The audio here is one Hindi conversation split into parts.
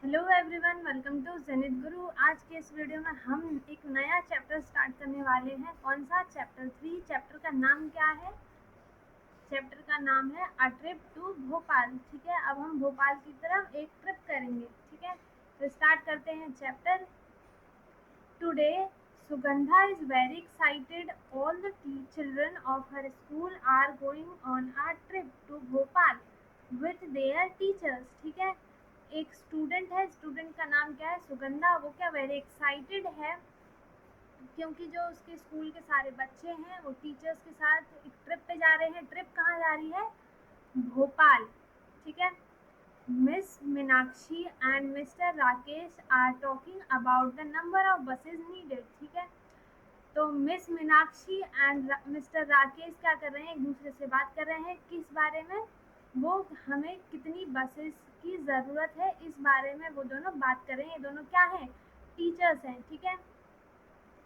Hello everyone, welcome to Zenith Guru. आज के इस वीडियो में हम एक नया चैप्टर स्टार्ट करने वाले हैं। कौन सा? चैप्टर 3। चैप्टर का नाम क्या है? चैप्टर का नाम है अ ट्रिप टू भोपाल। ठीक है, अब हम भोपाल की तरफ एक ट्रिप करेंगे। ठीक है, तो स्टार्ट करते हैं chapter. Today Sugandha is very excited. All the children of her school are going on a trip to Bhopal with their teachers. ठीक है, एक स्टूडेंट है, स्टूडेंट का नाम क्या है? सुगंधा। वो क्या वेरी एक्साइटेड है क्योंकि जो उसके स्कूल के सारे बच्चे हैं वो टीचर्स के साथ एक ट्रिप पे जा रहे हैं। ट्रिप कहाँ जा रही है? भोपाल। ठीक है, miss Meenakshi and mister Rakesh are talking about the number of buses needed. ठीक है, तो miss Meenakshi and mister Rakesh क्या कर रहे हैं? एक दूसरे से बात कर रहे हैं। किस बारे में? वो हमें कितनी बसेस की ज़रूरत है इस बारे में वो दोनों बात कर रहे हैं। ये दोनों क्या हैं? टीचर्स हैं। ठीक है,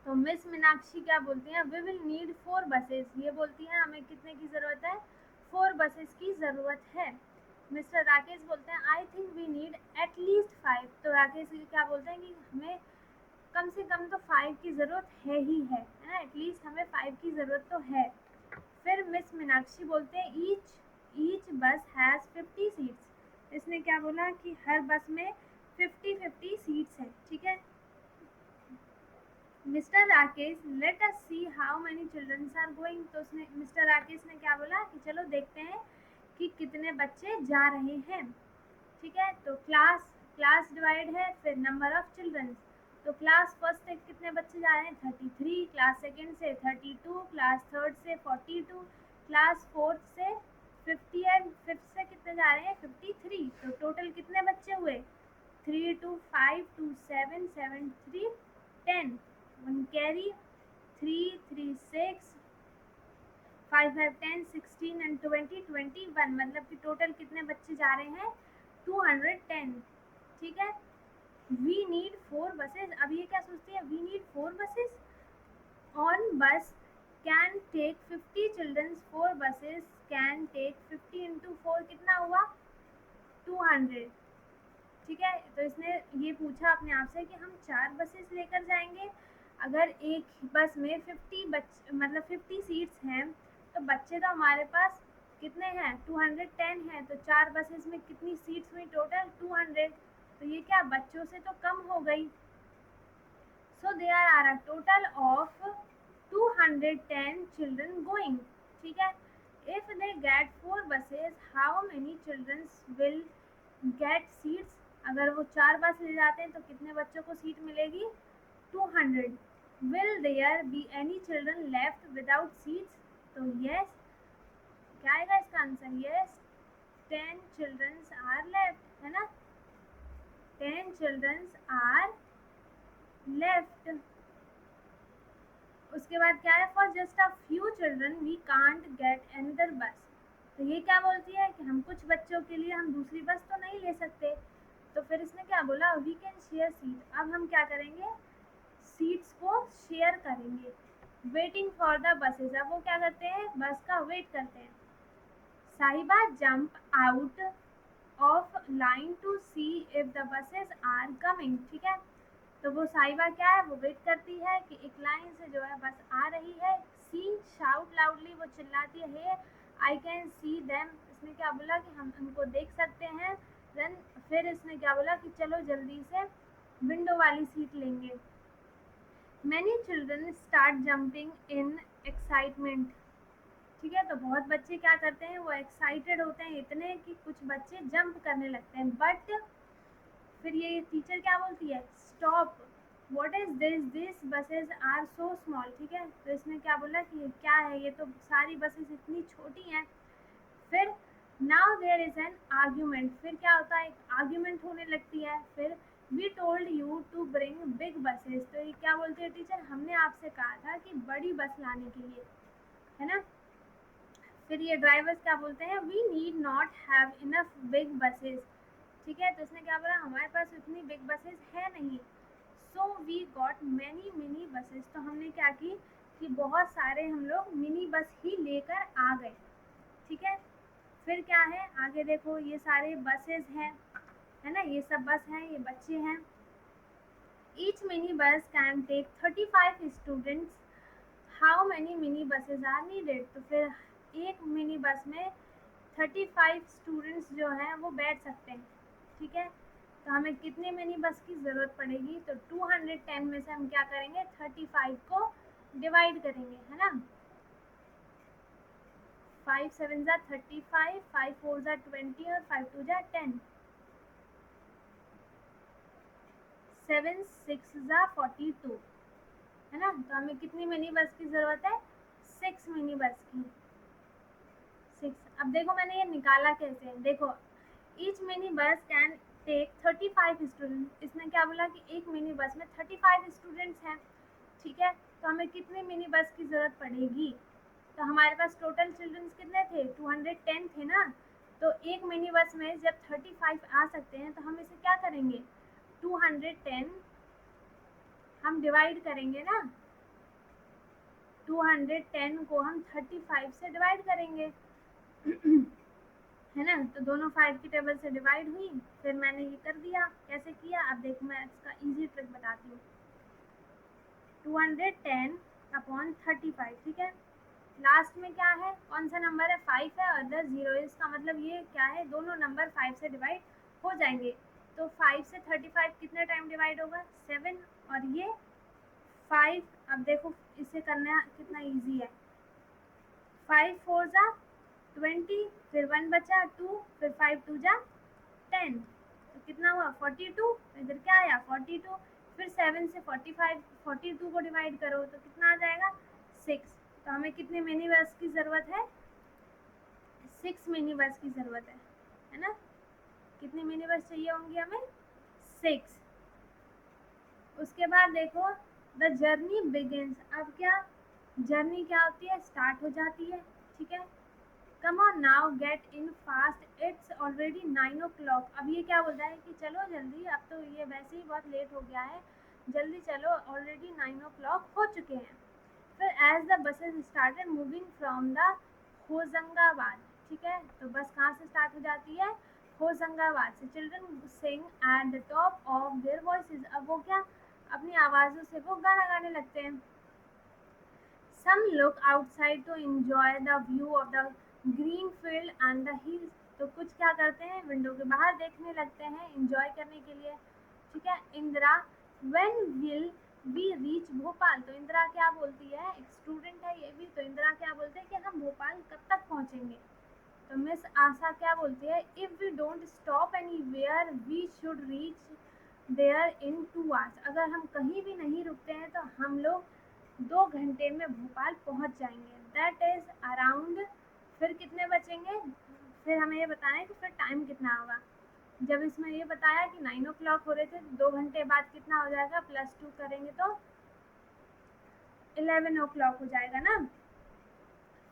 तो मिस मीनाक्षी क्या बोलती हैं? We will need 4 buses. ये बोलती हैं हमें कितने की ज़रूरत है? 4 बसेस की ज़रूरत है। मिस्टर राकेश बोलते हैं I think we need at least 5। तो राकेश क्या बोलते हैं कि हमें कम से कम तो 5 की ज़रूरत है ही है ना, एटलीस्ट हमें 5 की ज़रूरत तो है। फिर मिस मीनाक्षी बोलते हैं ईच बस हैज़ 50 सीट्स। इसने क्या बोला कि हर बस में 50-50 सीट्स हैं। ठीक है, mister Rakesh let us see how many childrens are going. तो उसने मिस्टर राकेश ने क्या बोला कि चलो देखते हैं कि कितने बच्चे जा रहे हैं। ठीक है, तो क्लास डिवाइड है, फिर नंबर ऑफ चिल्ड्रंस। तो क्लास फर्स्ट से कितने बच्चे जा रहे हैं? 33, क्लास सेकंड से 32, क्लास थर्ड से 42, क्लास फोर्थ से 50 एंड फिफ्थ से कितने जा रहे हैं? 53। तो टोटल कितने बच्चे हुए? 3 2 5 2 7 7 3 10, 1 कैरी, 3 3 6 5 5 10 16 एंड 20 21। मतलब कि टोटल कितने बच्चे जा रहे हैं? 210। ठीक है, वी नीड 4 बसेस। अब ये क्या सोचती है? We need 4 buses one bus can take 50 childrens. 4 buses can take 50 into 4 कितना हुआ? 200। ठीक है, तो इसने ये पूछा अपने आप से कि हम 4 बसेस लेकर जाएंगे। अगर एक बस में 50 सीट्स हैं तो बच्चे तो हमारे पास कितने हैं? 210 हैं। तो 4 बसेस में कितनी सीट्स हुई टोटल? 200। तो ये क्या बच्चों से तो कम हो गई। So there are a total of 210 children going. ठीक है, if they get 4 buses how many childrens will get seats. अगर वो 4 बस ले जाते हैं तो कितने बच्चों को सीट मिलेगी? 200। Will there be any children left without seats? तो यस, क्या आएगा इसका answer? Yes, 10 childrens are left, है ना? 10 चिल्ड्रंस आर लेफ्ट। उसके बाद क्या है? For just a few children we can't get another bus. तो ये क्या बोलती है कि हम कुछ बच्चों के लिए हम दूसरी बस तो नहीं ले सकते। तो फिर इसने क्या बोला? We can share seat. अब हम क्या करेंगे? सीट्स को शेयर करेंगे। Waiting for the buses. अब वो क्या करते हैं? बस का वेट करते हैं। Sahiba jump out of line to see if the buses are coming. ठीक है, तो वो साहिबा क्या है? वो वेट करती है कि एक लाइन से जो है बस आ रही है। सी शाउट लाउडली, वो चिल्लाती है हे आई कैन सी देम। इसने क्या बोला कि हम उनको देख सकते हैं। देन फिर इसने क्या बोला कि चलो जल्दी से विंडो वाली सीट लेंगे। Many children start jumping in excitement. ठीक है, तो बहुत बच्चे क्या करते हैं? वो एक्साइटेड होते हैं इतने कि कुछ बच्चे जंप करने लगते हैं। बट फिर ये टीचर क्या बोलती है? Stop, what is this buses are so small. ठीक है, तो इसने क्या बोला कि ये क्या है? ये तो सारी बसेस इतनी छोटी हैं। फिर now there is an argument. फिर क्या होता है? एक आर्ग्यूमेंट होने लगती है। फिर we told you to bring big buses. तो ये क्या बोलती है टीचर? हमने आपसे कहा था कि बड़ी बस लाने के लिए, है ना? फिर ये ड्राइवर्स क्या बोलते हैं? We need not have enough big buses. ठीक है, तो इसने क्या बोला? हमारे पास इतनी बिग बसेस है नहीं। So we got many mini buses. तो हमने क्या की कि बहुत सारे हम लोग मिनी बस ही लेकर आ गए। ठीक है, फिर क्या है आगे देखो? ये सारे बसेस हैं। है ना, ये सब बस हैं, ये बच्चे हैं। Each mini bus can take 35 students, how many mini buses are needed. तो फिर एक मिनी बस में 35 स्टूडेंट्स जो हैं वो बैठ सकते हैं, ठीक है। तो हमें कितने मिनी बस की ज़रूरत पड़ेगी, तो 210 में से हम क्या करेंगे, 35 को डिवाइड करेंगे, है ना। 5 7 जा 35, 5 4 जा 20 और 5 2 जा 10, 7 6 जा 42, है ना। तो हमें कितनी मिनी बस की ज़रूरत है, 6 मिनी बस की, 6। अब देखो मैंने ये निकाला कैसे है, देखो each mini bus can take 35 student. इसने क्या बोला कि एक मिनी बस में 35 स्टूडेंट्स हैं, ठीक है। तो हमें कितनी मिनी बस की ज़रूरत पड़ेगी, तो हमारे पास टोटल चिल्ड्रंस कितने थे, 210 थे ना। तो एक मिनी बस में जब 35 आ सकते हैं तो हम इसे क्या करेंगे, 210 हम डिवाइड करेंगे ना, 210 को हम 35 से डिवाइड करेंगे है ना। तो दोनों 5 की टेबल से डिवाइड हुई, फिर मैंने ये कर दिया। कैसे किया, अब देखो मैं इसका इजी ट्रिक बताती हूँ। 210 अपॉन 35, ठीक है। लास्ट में क्या है, कौन सा नंबर है, 5 है और इधर 0 है। इसका मतलब ये क्या है, दोनों नंबर 5 से डिवाइड हो जाएंगे। तो 5 से 35 कितने टाइम डिवाइड होगा, 7, और ये 5। अब देखो इसे करना कितना इजी है, 5 4 जा 20, फिर 1 बचा 2, फिर 5 2 जा 10, तो कितना हुआ 42। इधर क्या आया 42, फिर 7 से 42 को डिवाइड करो तो कितना आ जाएगा 6। तो हमें कितने मिनी बस की ज़रूरत है, 6 मिनी बस की ज़रूरत है ना। कितनी मिनी बस चाहिए होंगी हमें, 6। उसके बाद देखो द जर्नी बिगिंस। अब क्या, जर्नी क्या होती है, स्टार्ट हो जाती है, ठीक है। Come on now get in fast, it's already 9 o'clock। अब ये क्या बोल रहा है कि चलो जल्दी, अब तो ये वैसे ही बहुत लेट हो गया है, जल्दी चलो, ऑलरेडी 9 o'clock हो चुके हैं। फिर as the buses started moving from the Hoshangabad, ठीक है। तो बस कहाँ से स्टार्ट हो जाती है, होशंगाबाद से। Children Singh at the top of their voices. अब वो क्या, अपनी आवाज़ों से वो गाना गाने लगते हैं। Some look outside to enjoy the view of the green field and the hills। तो कुछ क्या करते हैं, विंडो के बाहर देखने लगते हैं, एंजॉय करने के लिए, ठीक है। Indira, when will we reach Bhopal. तो इंदिरा क्या बोलती है, एक स्टूडेंट है ये भी, तो इंदिरा क्या बोलते हैं कि हम भोपाल कब तक पहुंचेंगे। तो मिस आशा क्या बोलती है, if we don't stop anywhere we should reach there in 2 hours। अगर हम कहीं भी नहीं रुकते हैं तो हम लोग 2 घंटे में भोपाल पहुंच जाएंगे। दैट इज अराउंड, फिर कितने बचेंगे, फिर हमें ये बताना है कि फिर टाइम कितना होगा। जब इसमें ये बताया कि 9 o'clock हो रहे थे, 2 घंटे बाद कितना हो जाएगा, +2 करेंगे तो 11 o'clock हो जाएगा ना।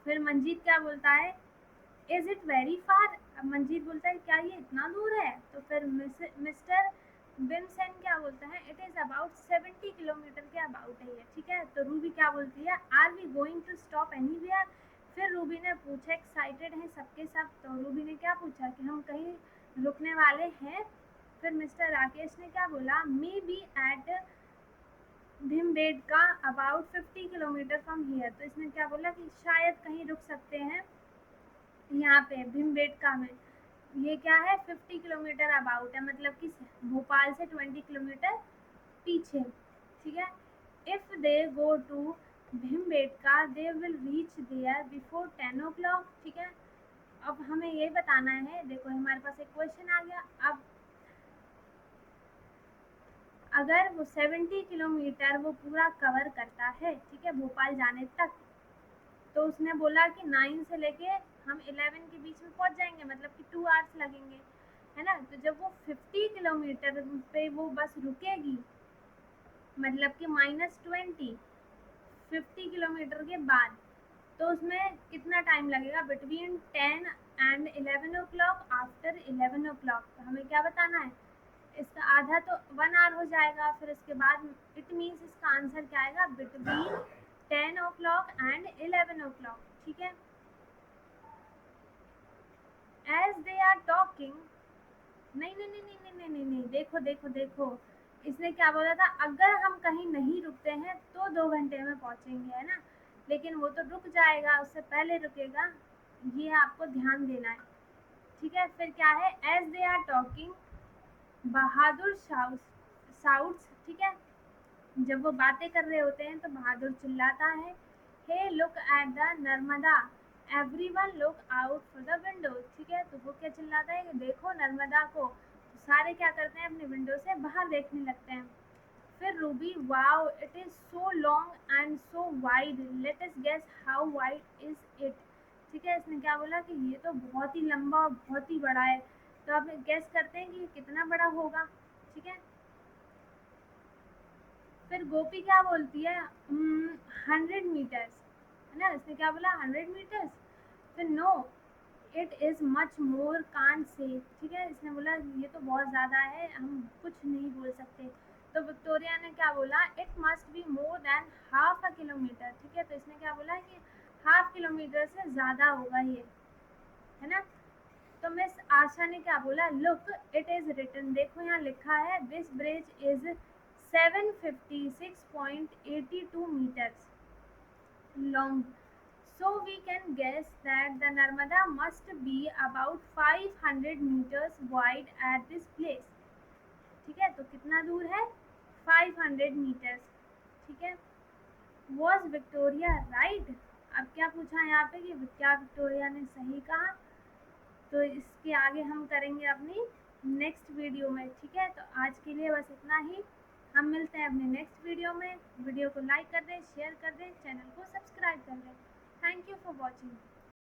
फिर मंजीत क्या बोलता है, इज इट वेरी फार। अब मंजीत बोलता है क्या ये इतना दूर है। तो फिर मिस्टर बिमसेन क्या बोलता है, इट इज़ अबाउट 70 किलोमीटर के अबाउट है ये, ठीक है। तो रूबी क्या बोलती है, are we going to stop anywhere. फिर रूबी ने पूछा, एक्साइटेड हैं सबके सब, तो रूबी ने क्या पूछा कि हम कहीं रुकने वाले हैं। फिर मिस्टर राकेश ने क्या बोला, may be at Bhimbetka about 50 kilometre from here. तो इसने क्या बोला कि शायद कहीं रुक सकते हैं यहाँ पे भीमबेटका में। ये क्या है, 50 किलोमीटर अबाउट है, मतलब कि भोपाल से 20 किलोमीटर पीछे, ठीक है। If they go to Bhimbetka they will reach there before 10 o'clock, ठीक है। अब हमें ये बताना है, देखो हमारे पास एक क्वेश्चन आ गया। अब अगर वो 70 किलोमीटर वो पूरा कवर करता है, ठीक है, भोपाल जाने तक, तो उसने बोला कि 9 से लेके हम 11 के बीच में पहुंच जाएंगे, मतलब कि 2 आवर्स लगेंगे, है ना। तो जब वो 50 किलोमीटर पे वो बस रुकेगी, मतलब कि -20 50 किलोमीटर के बाद, तो उसमें कितना टाइम लगेगा, between 10 and 11 o'clock, after 11 o'clock। तो हमें क्या बताना है, इसका आधा तो 1 आवर हो जाएगा। फिर इसके बाद इट मीन्स इसका आंसर क्या आएगा, बिटवीन 10 o'clock एंड 11 o'clock, ठीक है। As they are talking, नहीं नहीं नहीं नहीं नहीं नहीं नहीं नहीं, देखो देखो देखो, इसने क्या बोला था, अगर हम कहीं नहीं रुकते हैं तो 2 घंटे में पहुंचेंगे, है ना, लेकिन वो तो रुक जाएगा, उससे पहले रुकेगा, ये आपको ध्यान देना है। ठीक है, फिर क्या है, as they are talking Bahadur shouts, ठीक है, जब वो बातें कर रहे होते हैं तो बहादुर चिल्लाता है, hey look at the Narmada, everyone look out for the window. ठीक है, तो वो क्या चिल्लाता है कि देखो नर्मदा को, तो सारे क्या करते हैं, अपने विंडो से बाहर देखने लगते हैं। फिर Ruby, wow it is so long and so wide, let us guess how wide is it. ठीक है, इसने क्या बोला कि ये तो बहुत ही लंबा और बहुत ही बड़ा है, तो आप गेस करते हैं कि ये कितना बड़ा होगा। ठीक है, फिर गोपी क्या बोलती है, 100 मीटर्स, है ना, इसने क्या बोला, 100 मीटर्स। फिर no, it is much more, can't say. ठीक है, इसने बोला ये तो बहुत ज़्यादा है, हम कुछ नहीं बोल सकते। तो विक्टोरिया ने क्या बोला, it must be more than half a kilometre. ठीक है, तो इसने क्या बोला कि हाफ किलोमीटर से ज़्यादा होगा ये, है ना। तो मिस आशा ने क्या बोला, लुक इट इज़ रिटन, देखो यहाँ लिखा है, this bridge is 756.82 meters long. So we can guess that the Narmada must be about 500 meters wide at this place. ठीक है, तो कितना दूर है, 500 meters. ठीक है, was Victoria right? अब क्या पूछा है यहाँ पे कि क्या विक्टोरिया ने सही कहा, तो इसके आगे हम करेंगे अपनी नेक्स्ट वीडियो में। ठीक है, तो आज के लिए बस इतना ही, हम मिलते हैं अपने नेक्स्ट वीडियो में। वीडियो को लाइक कर दें, शेयर कर दें, चैनल को सब्सक्राइब कर दें। Thank you for watching.